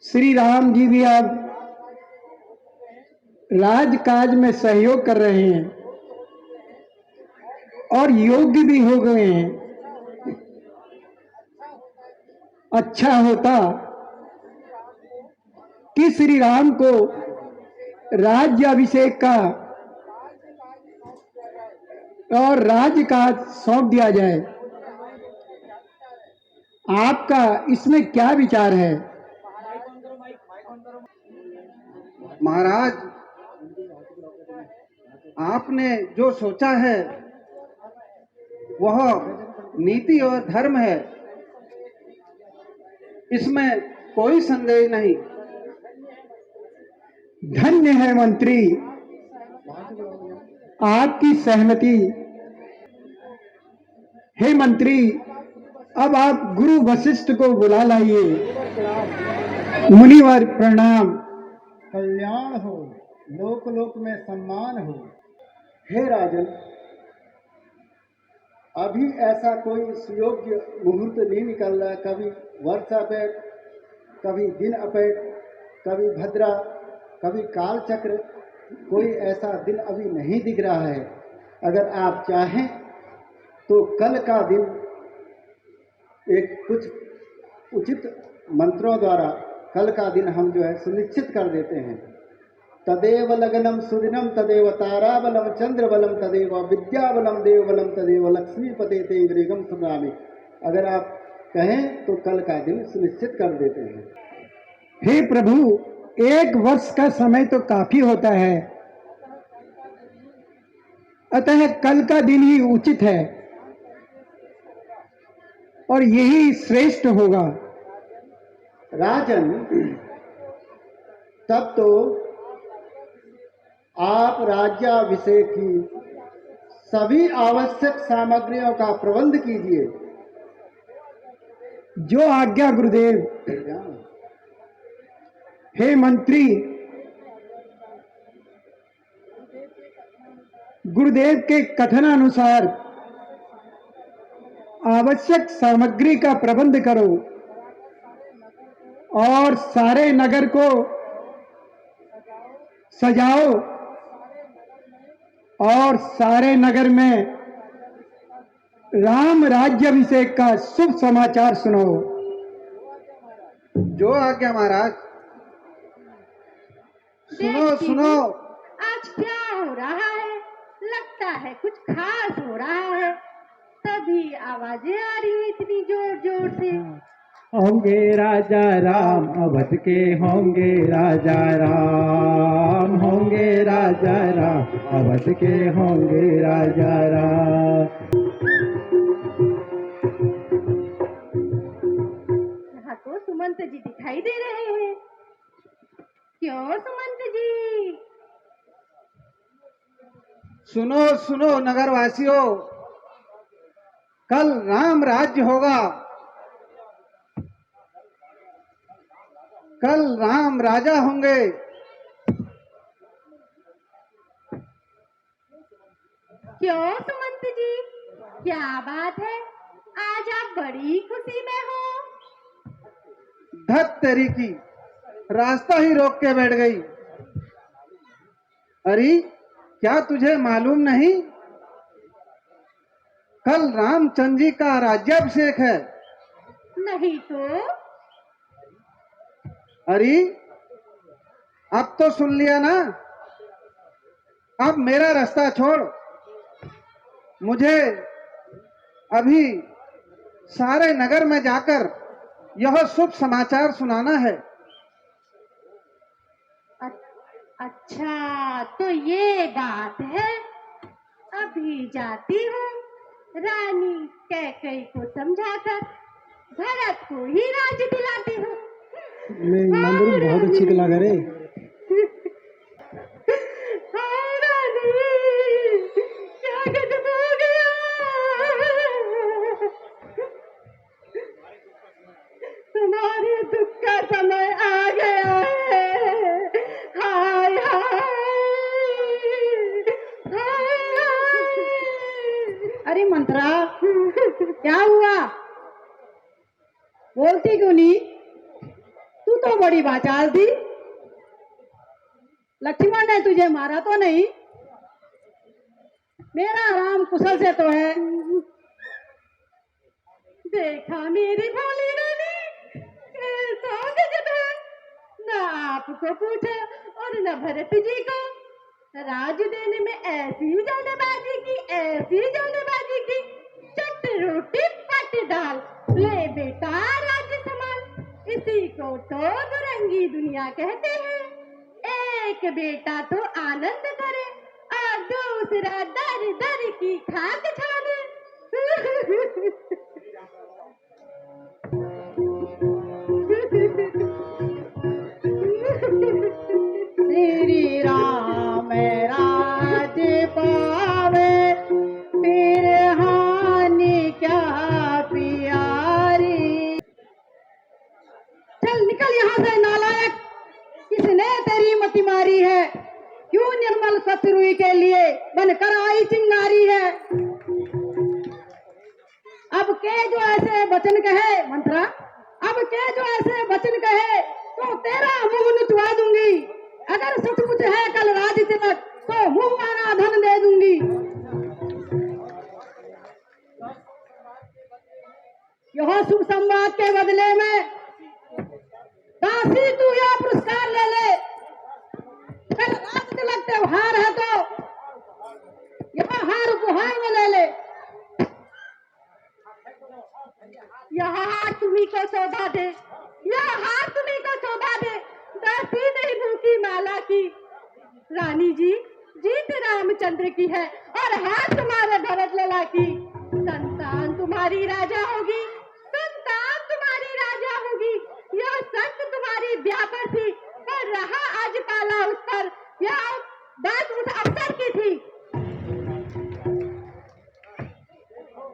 श्री राम जी भी अब राजकाज में सहयोग कर रहे हैं और योग्य भी हो गए हैं। अच्छा होता कि श्री राम को राज्याभिषेक का और राज्यकाज सौंप दिया जाए। आपका इसमें क्या विचार है? महाराज, आपने जो सोचा है वह नीति और धर्म है, इसमें कोई संदेह नहीं। धन्य है मंत्री आपकी सहमति। हे मंत्री, अब आप गुरु वशिष्ठ को बुला लाइए। मुनिवर प्रणाम। कल्याण हो, लोक लोक में सम्मान हो। हे राजन, अभी ऐसा कोई सुयोग्य मुहूर्त नहीं निकल रहा। कभी वर्ष अपेट, कभी दिन अपेट, कभी भद्रा, कभी काल चक्र, कोई ऐसा दिन अभी नहीं दिख रहा है। अगर आप चाहें तो कल का दिन एक कुछ उचित मंत्रों द्वारा कल का दिन हम जो है सुनिश्चित कर देते हैं। तदेव लग्नम सुदिनम तदेव ताराबलम चंद्रबलम तदेव विद्याबलम देवबलम तदेव लक्ष्मीपते ते वृगम सुनामी। अगर आप कहें तो कल का दिन सुनिश्चित कर देते हैं। हे प्रभु, 1 वर्ष का समय तो काफी होता है, अतः कल का दिन ही उचित है और यही श्रेष्ठ होगा। राजन, तब तो आप राज्याभिषेक की सभी आवश्यक सामग्रियों का प्रबंध कीजिए। जो आज्ञा गुरुदेव। हे मंत्री, गुरुदेव के कथनानुसार आवश्यक सामग्री का प्रबंध करो और सारे नगर को सजाओ और सारे नगर में राम राज्याभिषेक का शुभ समाचार सुनाओ। जो आज्ञा महाराज। सुनो सुनो, आज क्या हो रहा है? लगता है कुछ खास हो रहा है, तभी आवाजें आ रही है इतनी जोर जोर से। होंगे राजा राम, अवध के होंगे राजा राम। होंगे राजा राम, अवध के होंगे राजा राम। यहाँ तो सुमंत जी दिखाई दे रहे हैं। क्यों सुमंत जी? सुनो सुनो नगरवासियों, कल राम राज्य होगा। कल राम राजा होंगे। क्यों सुमंत जी, क्या बात है? आज आप बड़ी खुशी में हो। धत तेरी की, रास्ता ही रोक के बैठ गई। अरे, क्या तुझे मालूम नहीं? कल रामचंद्र जी का राज्याभिषेक है। नहीं तो? अरे, अब तो सुन लिया ना। अब मेरा रास्ता छोड़, मुझे अभी सारे नगर में जाकर यह शुभ समाचार सुनाना है। अच्छा, तो ये बात है। अभी जाती हूँ, रानी कैकेयी को समझाकर भरत को ही राज्य दिलाती हूँ। मंदिर बहुत अच्छी लगा रे। हाय रानी, क्या गजब हो गया। तुम्हारे दुख का समय आ गया है। हाय हाय हाय हाय। अरे मंत्रा, क्या हुआ? बोलती क्यों नहीं? तू तो बड़ी वाचाल थी। लक्ष्मण ने तुझे मारा तो नहीं? मेरा राम कुशल से तो है। देखा मेरी भोली रानी, कैसा गजब है। न आपको पूछा और न भरत जी को। राज देने में ऐसी जल्दबाजी की, ऐसी जल्दबाजी की। चट रोटी पट दाल, ले बेटा राज्य संभाल। इसी को तो दुरंगी दुनिया कहते हैं। एक बेटा तो आनंद करे और दूसरा दर दर की खाक छाने। श्री राम राज्य पावे, फिर हानि क्या प्यारी। चल निकल यहाँ से नालायक, किसने तेरी मति मारी है? क्यों निर्मल स्वच्छ रुई के लिए बनकर आई चिंगारी है? अब के जो ऐसे वचन कहे मंत्रा, अब के जो ऐसे वचन कहे तो तेरा मुंह नुचवा दूंगी। अगर सचमुच है कल राज तिलक तो मुंह मांगा धन दे दूंगी। यह शुभ संवाद के बदले में दासी तू यह पुरस्कार ले ले। कल राज तिलक त्योहार है तो यह हार उपहार में ले ले। यह हार तुम्ही को शोभा दे, यह हार तुम्ही को शोभा दे। दासी नहीं भूखी माला की। रानी जी, जीत रामचंद्र की है और हार तुम्हारे भरत लला की। संतान तुम्हारी राजा होगी, संतान तुम्हारी राजा होगी। यह संत तुम्हारी व्यापर थी पर रहा आज पाला उस पर। यह बात उस अवसर की थी।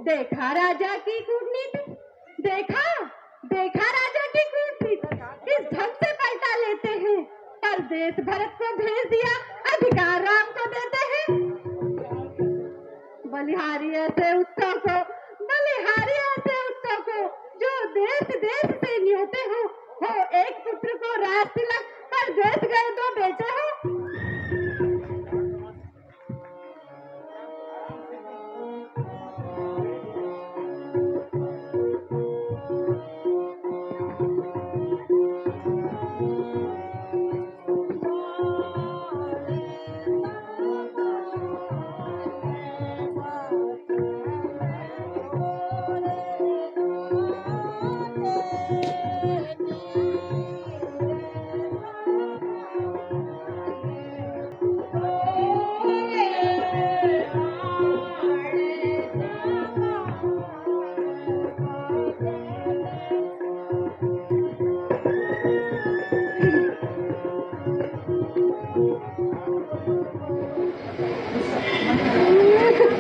देखा राजा की कूटनीति, देखा देखा राजा की कूटनीति। किस ढंग से पलटा लेते हैं। परदेश भरत को भेज दिया, अधिकार राम को देते हैं। बलिहारी ऐसे उत्सव को, बलिहारी ऐसे उत्सव को जो देश देश से न्योते हो एक पुत्र को राज तिलक पर देश गए तो बेचे हो।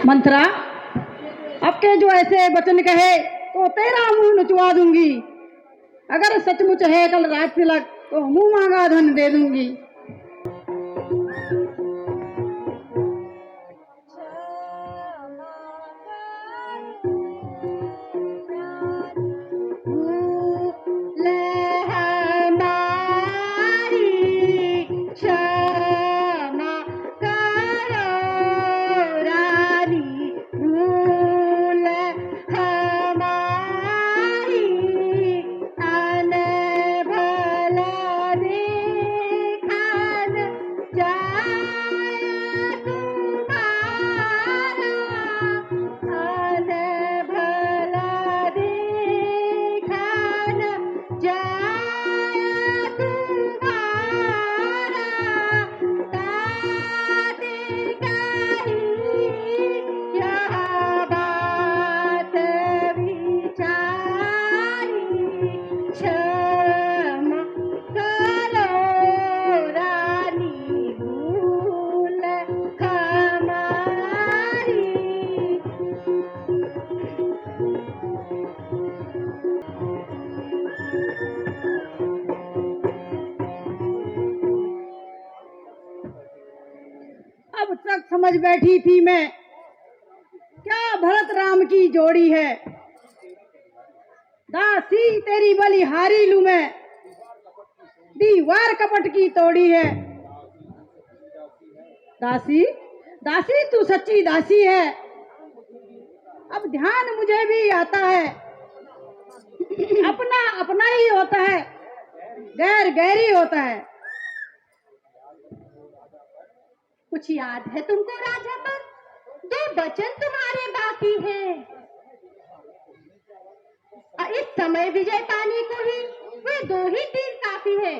मंत्रा, अब के जो ऐसे वचन कहे तो तेरा मुंह नुचवा दूंगी। अगर सचमुच है कल राज तिलक तो मुंह मांगा धन दे दूंगी। अब तक समझ बैठी थी मैं क्या भरत राम की जोड़ी है। दासी तेरी बलिहारी लूं मैं, दीवार कपट की तोड़ी है। दासी, दासी तू सच्ची दासी है। अब ध्यान मुझे भी आता है, अपना अपना ही होता है, गैर गैरी होता है। कुछ याद है तुमको राजा पर? दो वचन तुम्हारे बाकी हैं। इस समय विजय पाने को ही वे दो ही तीर काफी है।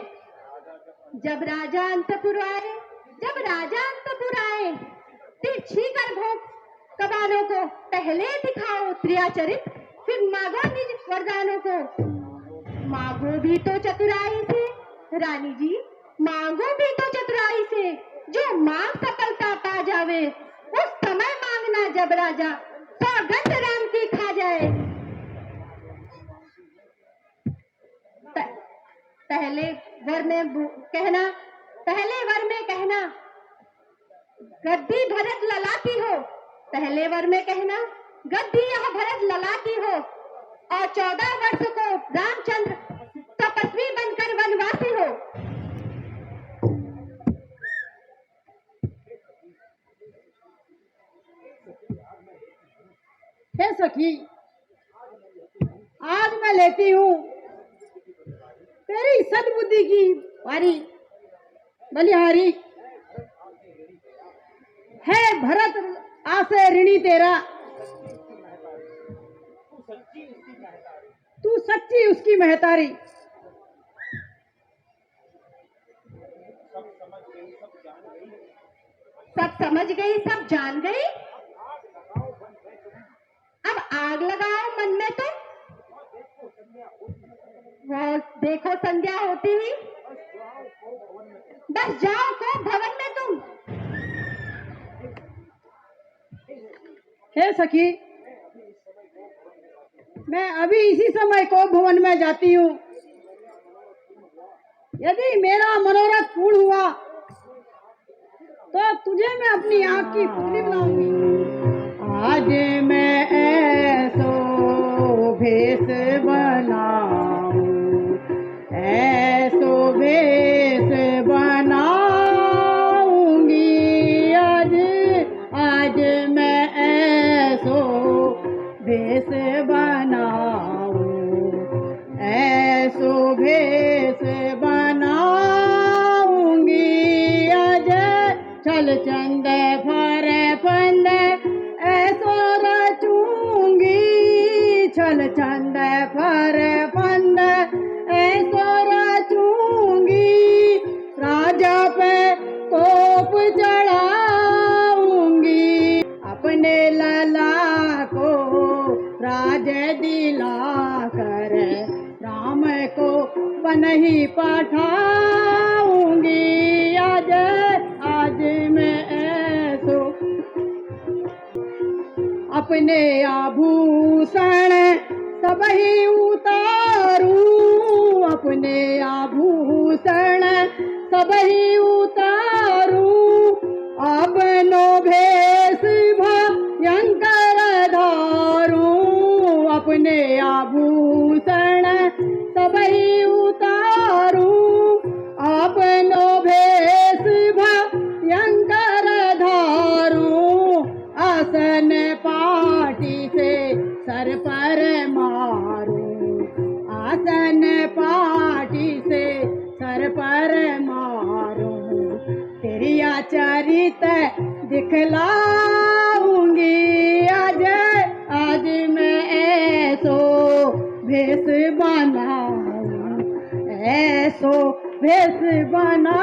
जब राजा अंतपुर आए, तिरछी कर भोग कबालों को। पहले दिखाओ त्रियाचरित, फिर मांगो निज वरदानों को। मांगो भी तो चतुराई से रानी जी, मांगो भी तो चतुराई से। जो मांग सफलता पा जावे, उस समय मांगना जब राजा सौगंध राम की खा जाए। पहले वर में कहना गद्दी भरत लला की हो। पहले वर में कहना गद्दी यह भरत लला की हो। और 14 वर्ष को रामचंद्र तपस्वी बनकर वनवासी हो। हे सखी, आज मैं लेती हूँ तेरी सद्बुद्धि की वारी बलिहारी। है भरत आसे ऋणी तेरा, तू सच्ची उसकी महतारी। सब समझ गई, सब जान गई। अब आग लगाओ मन में तो। वो देखो संध्या होती ही बस जाओ को भवन में तुम। हे सखी, मैं अभी इसी समय को भवन में जाती हूँ। यदि मेरा मनोरथ पूर्ण हुआ तो तुझे मैं अपनी आँख की पुतली बनाऊंगी। आज मैं ऐसो भेष बनाऊं, ऐसो भेष बनाऊंगी। आज मैं ऐसो भेष बनाऊं, ऐसो भेष बनाऊंगी। आज छल चंद फर फंद ऐसो रचूंगी। छल चंद फर फंद ऐसो रचूंगी। राजा पे तोप चढ़ाऊंगी। अपने लला को राज दिला कर राम को बनही पठाऊंगी। आज मैं ऐसो अपने आभूषण सब ही उतारूं। अपने आभूषण सब ही उतारूं। अपनो भेष भयंकर धारूं। अपने आभूषण सब ही उतारूं। अपनो भेष भयंकर धारूं। आसन पाटी से सर पर मारूं। आसन पाटी से सर पर मारूं। तेरी आचरित दिखलाऊंगी। आज मैं ऐसो भेष बनाऊं, ऐसो भेष बना।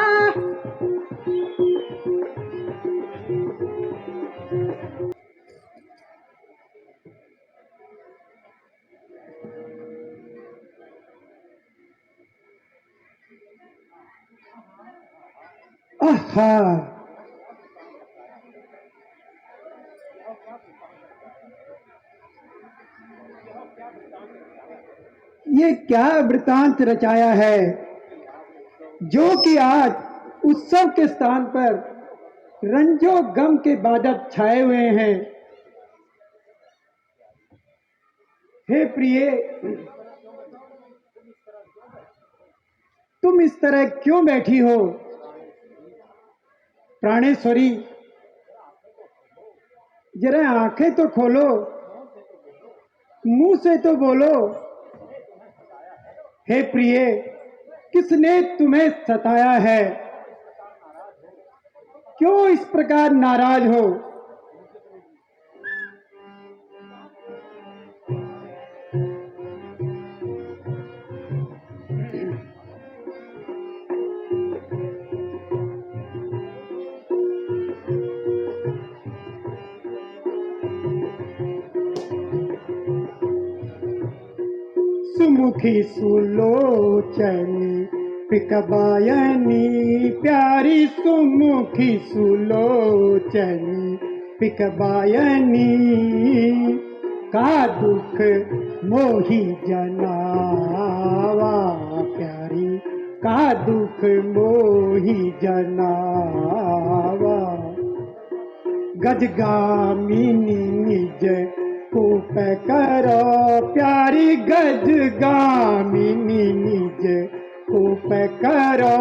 आहा, ये क्या वृतांत रचाया है, जो कि आज उत्सव के स्थान पर रंजो गम के बादल छाए हुए हैं। हे प्रिय, तुम इस तरह क्यों बैठी हो? प्राणेश्वरी, जरा आंखें तो खोलो, मुंह से तो बोलो। हे प्रिय, किसने तुम्हें सताया है? क्यों इस प्रकार नाराज हो? सुमुखी सुलोचनी पिकबायनी प्यारी, सुमुखी सुलोचनी पिकबायनी, का दुख मोही जनावा प्यारी, का दुख मोही जनावा। गजगामिनी निज कूप करो प्यारी, गजगामिनी निज कूप करो,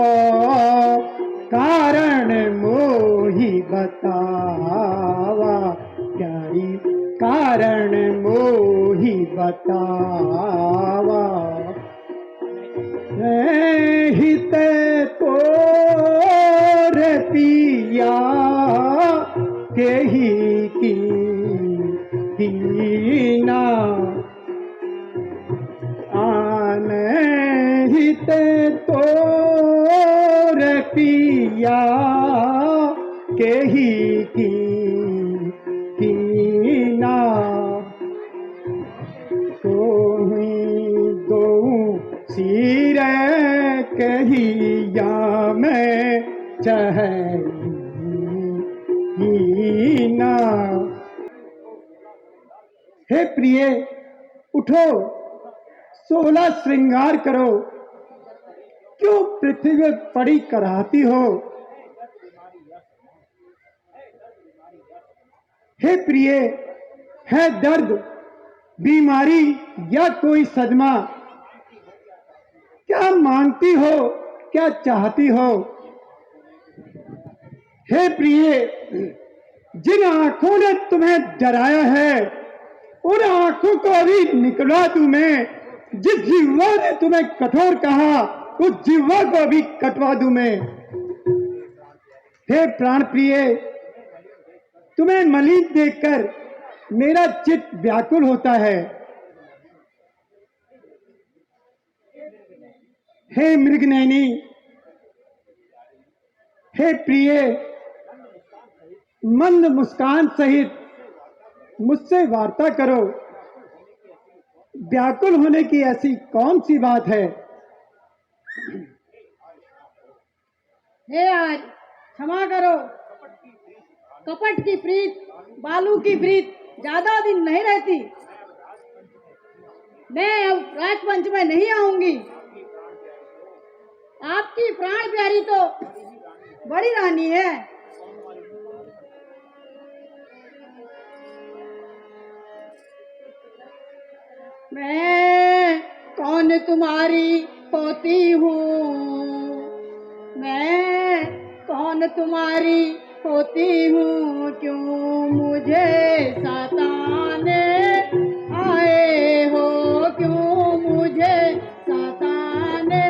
कारण मोही बतावा प्यारी, कारण मोही बतावा। हित तोर पिया के ही कीना, आन हित तोर पिया के ही कीना, दो सिर कहिया मैं चहना। हे प्रिय, उठो, 16 श्रृंगार करो, क्यों पृथ्वी में पड़ी कराहती हो? हे प्रिय, है दर्द, बीमारी या कोई सदमा? क्या मांगती हो, क्या चाहती हो? हे प्रिय, जिन आंखों ने तुम्हें डराया है, उन आंखों को अभी निकलवा दूं मैं। जिस जिह्वा ने तुम्हें कठोर कहा, उस जिह्वा को अभी कटवा दूं मैं। हे प्राण प्रिय, तुम्हें मलिन देखकर मेरा चित्त व्याकुल होता है। हे मृगनयनी, हे प्रिय, मंद मुस्कान सहित मुझसे वार्ता करो। व्याकुल होने की ऐसी कौन सी बात है? हे आज क्षमा करो, कपट की प्रीत, बालू की प्रीत ज्यादा दिन नहीं रहती। मैं अब राजपंच में नहीं आऊंगी। आपकी प्राण प्यारी तो बड़ी रानी है। मैं कौन तुम्हारी होती हूँ, मैं कौन तुम्हारी होती हूँ, क्यों मुझे सताने आए हो, क्यों मुझे सताने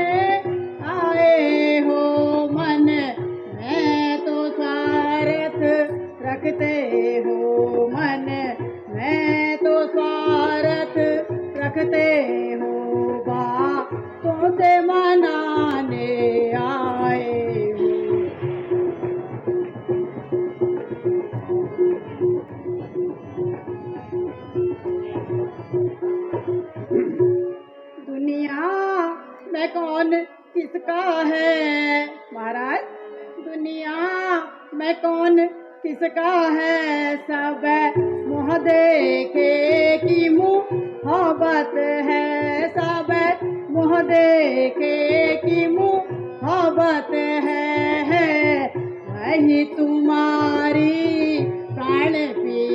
आए हो। मन मैं तो स्वार्थ रखते हो, मन मैं तो स्वार्थ रखते हो, बातों से मनाने आए हो। दुनिया में कौन किसका है महाराज, दुनिया में कौन किसका है, सब मुँह देखे की मोहब्बत है, सब मुँह देखे की मोहब्बत है। वही तुम्हारी प्राण प्रिय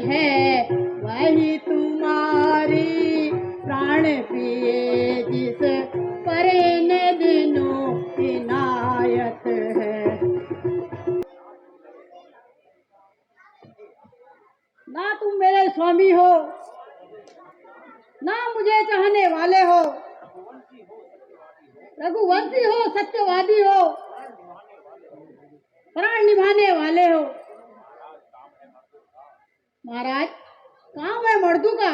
है, वही तुम्हारी प्राण प्रिय, जिस पर इन दिनों स्वामी हो, ना मुझे चाहने वाले हो, रघुवंशी हो, सत्यवादी हो, प्राण निभाने वाले हो। महाराज, काम है मर्दों का,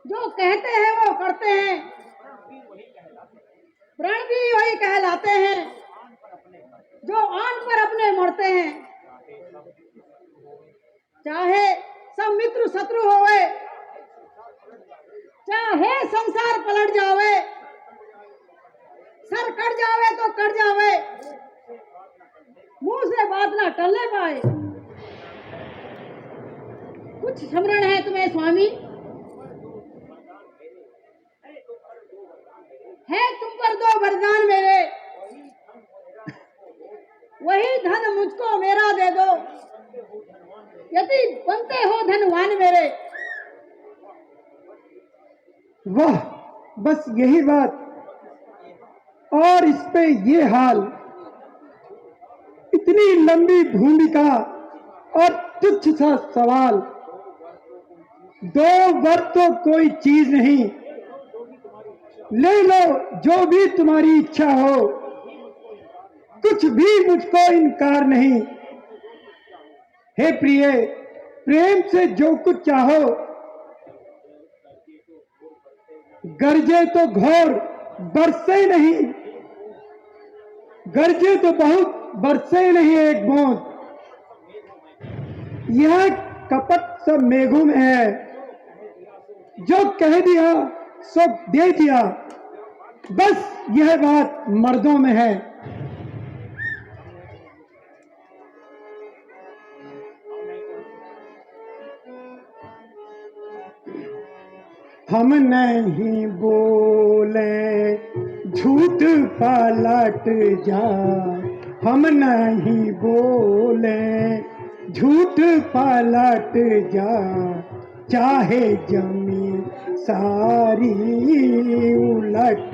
जो कहते हैं वो करते हैं, प्रण भी वही कहलाते हैं, जो आन पर अपने मरते हैं। चाहे सब मित्र शत्रु होवे, चाहे संसार पलट जावे, सर कट जावे तो कट जावे, मुंह से बात ना टलने पाए। कुछ स्मरण है तुम्हें स्वामी? है तुम पर दो वरदान मेरे, वही धन मुझको मेरा दे दो, यदि बनते हो धनवान मेरे। वाह, बस यही बात, और इस पे ये हाल, इतनी लंबी भूमिका और तुच्छ सा सवाल। 2 वर तो कोई चीज नहीं, ले लो जो भी तुम्हारी इच्छा हो, कुछ भी मुझको इनकार नहीं। हे प्रिय, प्रेम से जो कुछ चाहो, गरजे तो घोर बरसे नहीं, गरजे तो बहुत बरसे नहीं एक बूंद, यह कपट सब मेघों में है, जो कह दिया सो दे दिया, बस यह बात मर्दों में है। हम नहीं बोले झूठ पलट जा, हम नहीं बोले झूठ पलट जा, चाहे जमीन सारी उलट,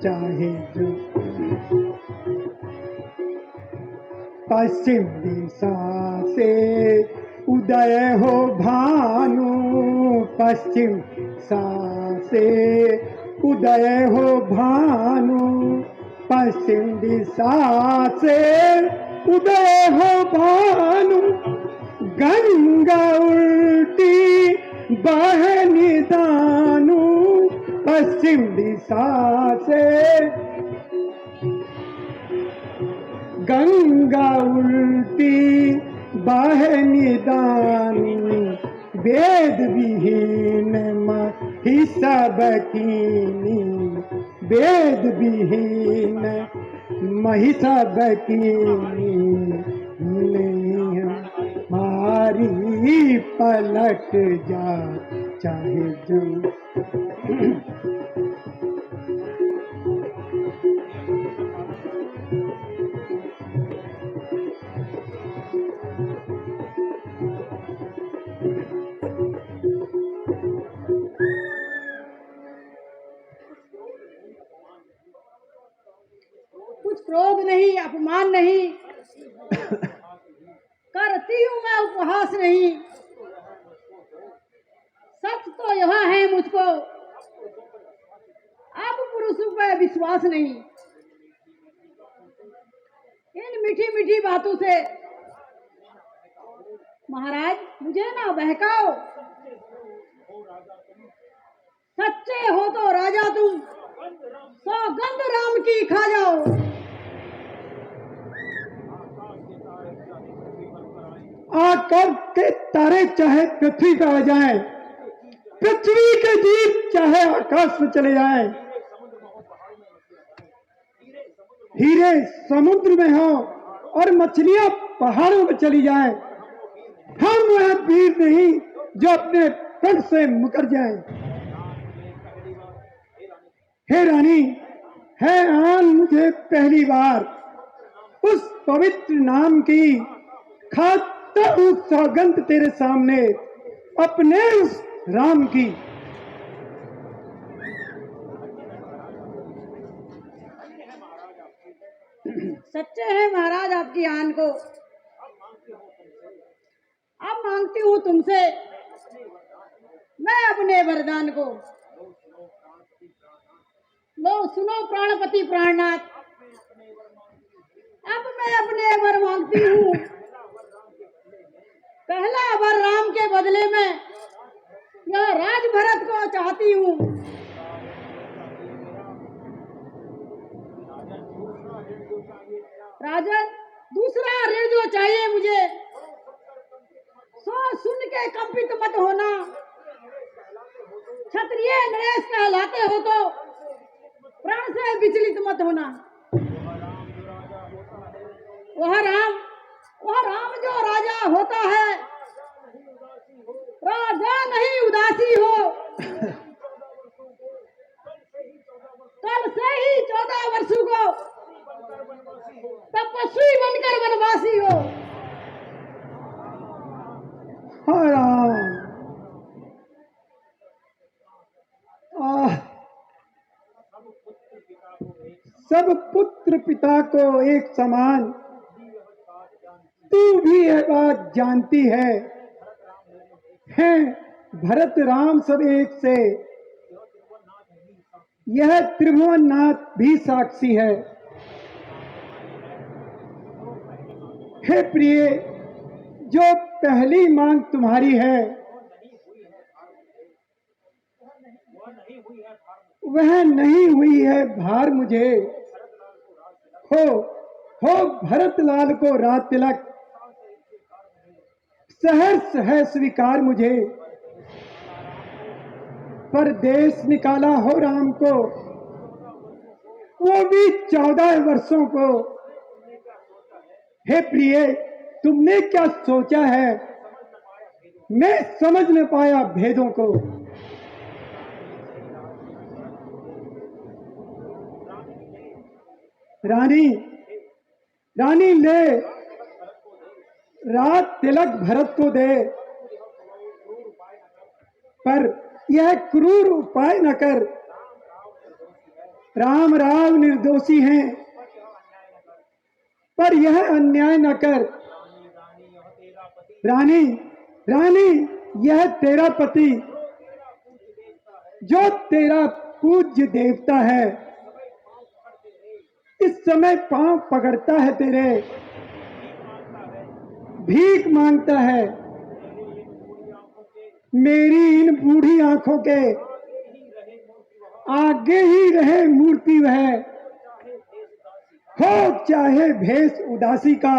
चाहे पश्चिम दिशा से उदय हो भानु, पश्चिम दिशा से उदय हो भानु, पश्चिम दिशा से उदय हो भानु, गंगा उल्टी बहे निदानु, पश्चिम दिशा से गंगा उल्टी बहे निदानु, वेद विहीन मही सब कीनी, वेद विहीन मही सब कीनी, मारी पलट जा, चाहे जम। कुछ क्रोध नहीं, अपमान नहीं, करती हूँ मैं उपहास नहीं, सच तो यह है मुझको, अब पुरुषों पर विश्वास नहीं। इन मीठी मीठी बातों से महाराज मुझे ना बहकाओ, सच्चे हो तो राजा तुम, सौगंध राम की खा जाओ। आकर के तारे चाहे पृथ्वी पर आ जाएं, पृथ्वी के जीव चाहे आकाश में चले जाएं, हीरे समुद्र में हो और मछलियां पहाड़ों में चली जाएं, हम वह वीर नहीं जो अपने प्रण से मुकर जाए। हे रानी, है आन मुझे पहली बार उस पवित्र नाम की, खाता हूँ सौगंध तेरे सामने अपने उस राम की। सच्चे हैं महाराज आपकी आन को। अब मांगती हूँ तुमसे मैं अपने वरदान को। लो सुनो प्राणपति प्राणनाथ, अब मैं अपने वर मांगती हूँ। पहला वर राम के बदले में यह राज भरत को चाहती हूँ। राजन, दूसरा ऋण जो चाहिए मुझे, सो सुन के कंपित मत होना। क्षत्रिय नरेश कहलाते हो तो प्राण से विचलित मत होना। वह राम जो राजा होता है, राजा नहीं उदासी हो। कल से ही 14 वर्षों को तपस्वी बनकर वनवासी हो। हाँ राम, सब पुत्र पिता को एक समान, तू भी यह बात जानती है। भरत राम सब एक से, यह त्रिभुवननाथ भी साक्षी है। हे प्रिय, जो पहली मांग तुम्हारी है वह नहीं हुई है भार मुझे। हो भरत लाल को रात तिलक, सहर्ष है स्वीकार मुझे। परदेश निकाला हो राम को, वो भी 14 वर्षों को। हे प्रिय, तुमने क्या सोचा है, मैं समझ न पाया भेदों को। रानी ले, रात तिलक भरत को दे, पर यह क्रूर उपाय न कर। राम निर्दोषी हैं, पर यह अन्याय न कर। रानी यह तेरा पति, जो तेरा पूज्य देवता है, इस समय पांव पकड़ता है तेरे, भीख मांगता है। मेरी इन बूढ़ी आंखों के आगे ही रहे मूर्ति वह, हो चाहे भेष उदासी का,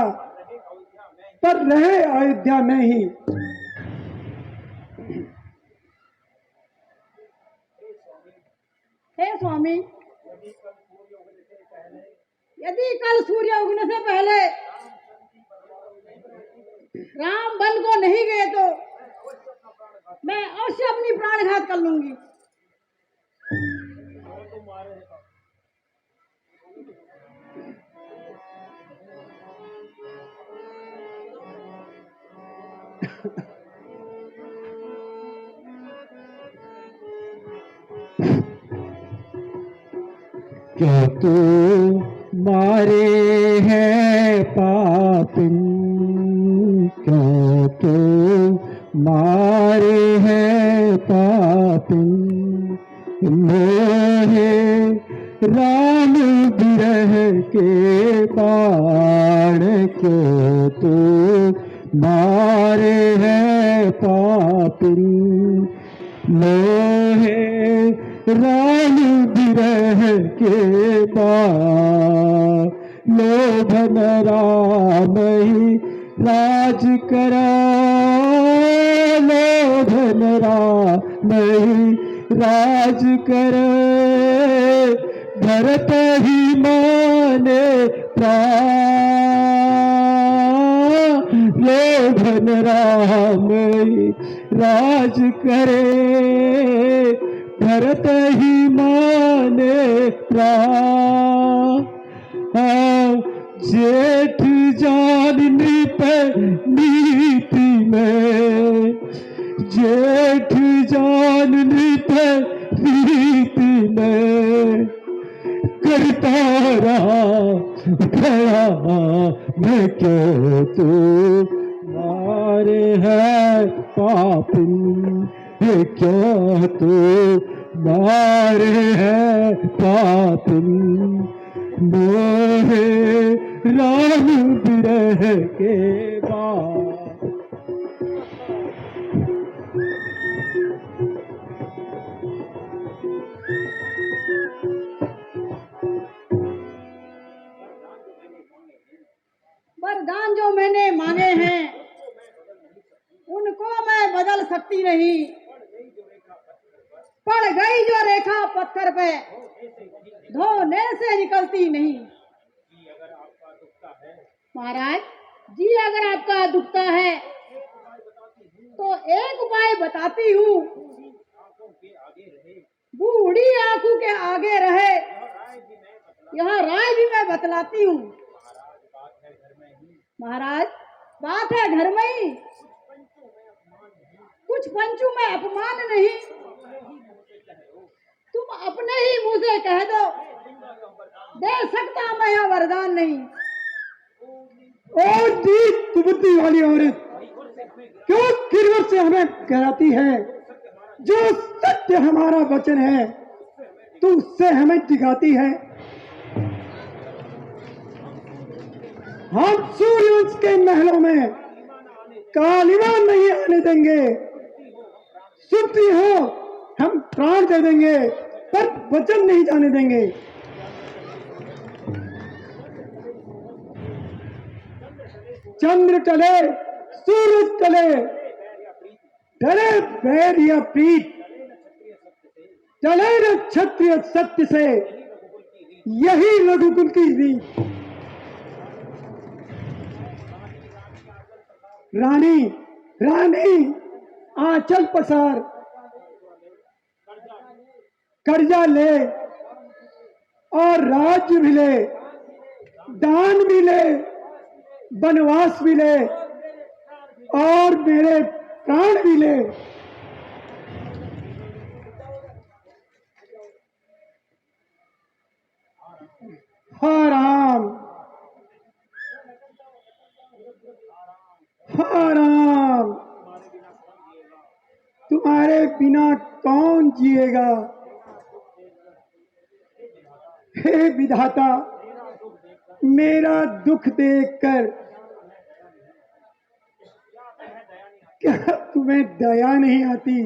पर रहे अयोध्या में ही। हे स्वामी, यदि कल सूर्य उगने से पहले राम वन को नहीं गए तो मैं अवश्य अपनी प्राणघात कर लूंगी। क्या तू मारे है पापिन, क्या तू मारे है पापिन। मोहे राम बिरह के बाण, क्यों तू मारे है पापिन। मोहे राम बिरह के बाण, लोभन राम ही राज करा, लोभन राम ही राज करे। भरत ही माने प्राण, लोभन राम ही राज करे। भरत ही माने प्राण, जेठ जान नृप नीति में, जेठ जान नृप नीति में। करता रहा मैं क्यों तू मारे है पापिन, ये क्या तू मारे है पापिन, मोहे राम बिरह के बाद। वरदान जो मैंने मांगे हैं उनको मैं बदल सकती नहीं। पड़ गई जो रेखा पत्थर पे धोने से निकलती नहीं। महाराज जी, अगर आपका दुखता है तो एक उपाय बताती हूँ। बूढ़ी आंखों के आगे रहे, यह राय भी मैं बतलाती हूँ। महाराज बात है घर में ही, कुछ पंचों में अपमान नहीं। तुम अपने ही मुंह से कह दो, दे सकता मैं यह वरदान नहीं। और जी बुद्धि वाली औरत क्यों गिरवट से हमें कराती है? जो सत्य हमारा वचन है तो उससे हमें दिखाती है। हम सूर्यवंश के महलों में कालिमा नहीं आने देंगे। सुनती हो, हम प्राण दे देंगे पर वचन नहीं जाने देंगे। चंद्र टले, सूरज टले, टले बैर या प्रीत, टले न क्षत्रिय सत्य से, यही रघुकुल की रीत। रानी रानी आंचल पसार, कर्जा ले और राज्य भी ले, दान भी ले, वनवास भी ले और मेरे प्राण भी ले। हाँ राम, हाँ राम, तुम्हारे बिना कौन जिएगा? हे विधाता, मेरा दुख देखकर क्या तुम्हें दया नहीं आती?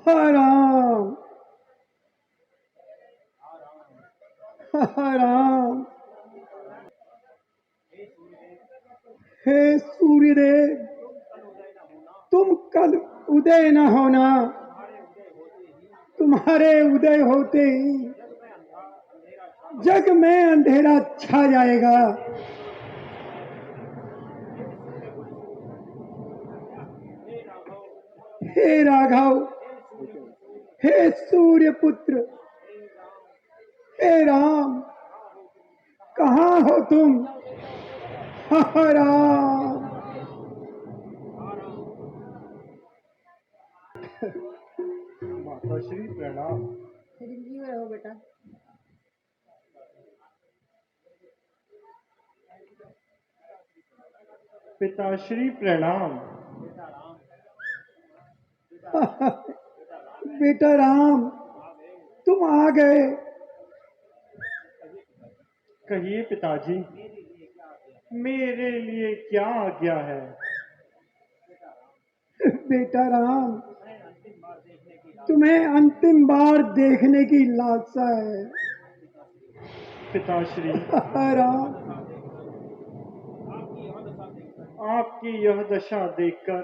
हाँ राम, हाँ राम। हे सूर्यदेव, तुम कल उदय न होना, तुम्हारे उदय होते ही जग में अंधेरा छा जाएगा। हे राघव, हे सूर्य पुत्र, हे राम, कहाँ हो तुम? हाँ राम। माता श्री प्रणाम। चिरंजीव रहो बेटा। पिताश्री प्रणाम। बेटा राम, तुम आ गए। कहिए पिताजी, मेरे लिए क्या आज्ञा है? बेटा राम, तुम्हें अंतिम बार देखने की लालसा है। पिताश्री, राम, आपकी यह दशा देखकर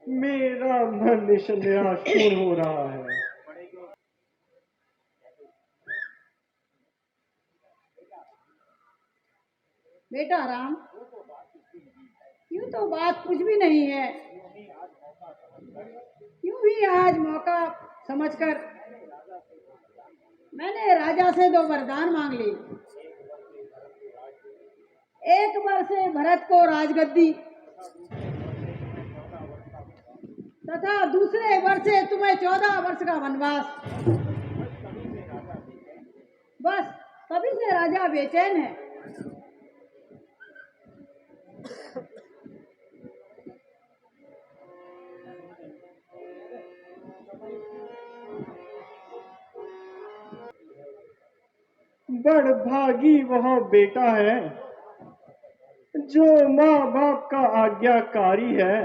मेरा मन निराशपूर्ण हो रहा है। बेटा राम, यूं तो बात कुछ भी नहीं है। यूं ही आज मौका समझकर मैंने राजा से 2 वरदान मांग ली। एक बार से भरत को राजगद्दी तथा दूसरे वर्ष से तुम्हें 14 वर्ष का वनवास। बस तभी से इसलिए राजा बेचैन है। बड़भागी वह बेटा है जो माँ बाप का आज्ञाकारी है।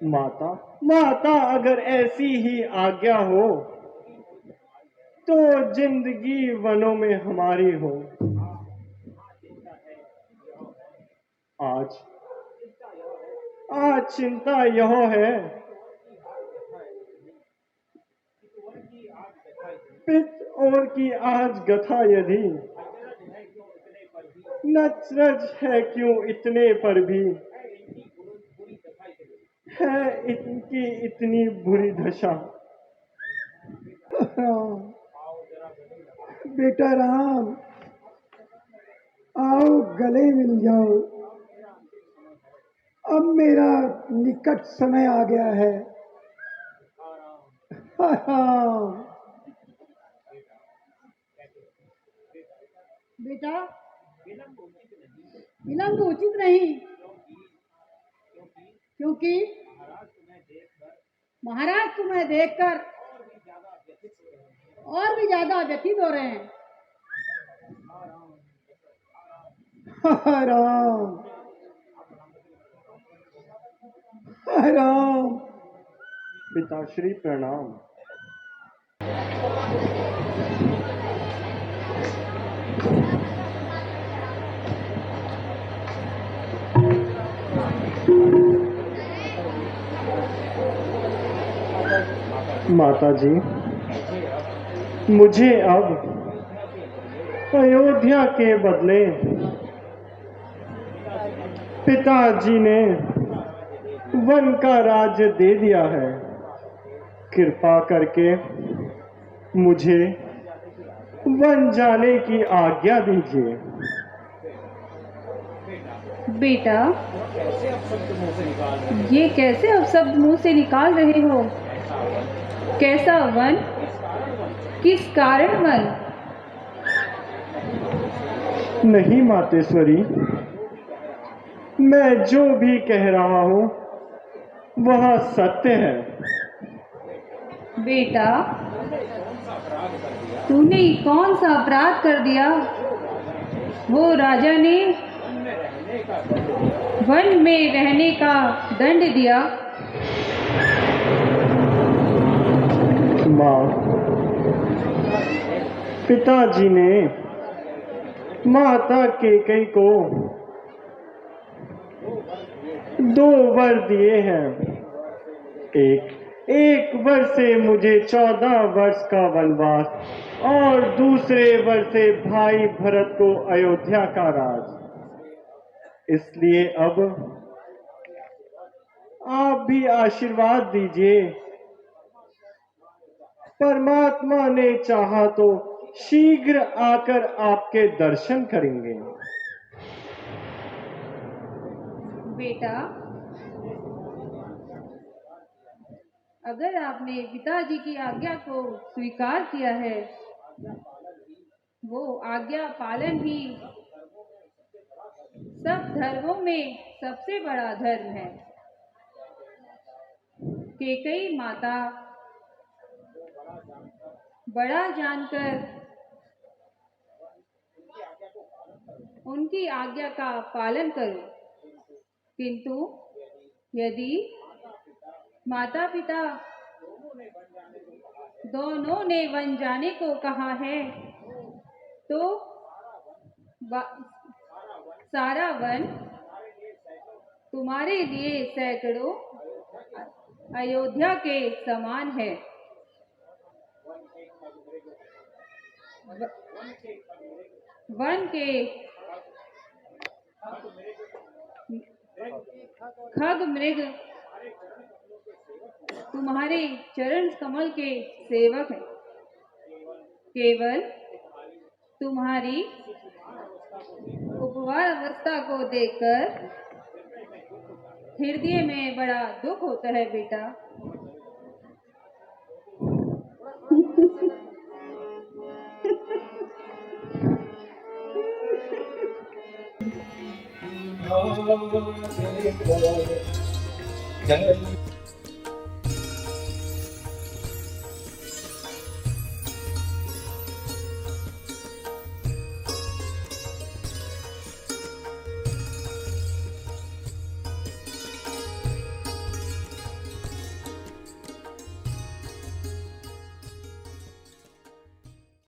माता माता अगर ऐसी ही आज्ञा हो तो जिंदगी वनों में हमारी हो। आज आज चिंता यह है पित और की आज गथा यदि नचरज है क्यों इतने पर भी है इनकी इतनी बुरी दशा। बेटा राम, आओ गले मिल जाओ। अब मेरा निकट समय आ गया है। बेटा, विलंब उचित नहीं, क्योंकि महाराज तुम्हें देखकर और भी ज्यादा व्यथित हो रहे हैं। राम, राम। पिताश्री प्रणाम। माता जी, मुझे अब अयोध्या के बदले पिताजी ने वन का राज्य दे दिया है। कृपा करके मुझे वन जाने की आज्ञा दीजिए। बेटा, ये कैसे अपशब्द मुंह से निकाल रहे हो? कैसा वन? किस कारण वन? नहीं मातेश्वरी, मैं जो भी कह रहा हूं वह सत्य है। बेटा, तूने कौन सा अपराध कर दिया? वो राजा ने वन में रहने का दंड दिया। माँ, पिताजी ने माता कैकेयी को 2 वर दिए हैं। एक वर से मुझे 14 वर्ष का वनवास और दूसरे वर से भाई भरत को अयोध्या का राज। इसलिए अब आप भी आशीर्वाद दीजिए। परमात्मा ने चाहा तो शीघ्र आकर आपके दर्शन करेंगे। बेटा, अगर आपने पिताजी की आज्ञा को स्वीकार किया है, वो आज्ञा पालन ही सब धर्मों में सबसे बड़ा धर्म है। कैकेयी माता बड़ा जानकर उनकी आज्ञा का पालन करो, किंतु यदि माता पिता दोनों ने वन जाने को कहा है तो सारा वन तुम्हारे लिए सैकड़ों अयोध्या के समान है। वन के खग मृग तुम्हारे चरण कमल के सेवक हैं। केवल तुम्हारी उपवास अवस्था को देखकर हृदय में बड़ा दुख होता है बेटा। जय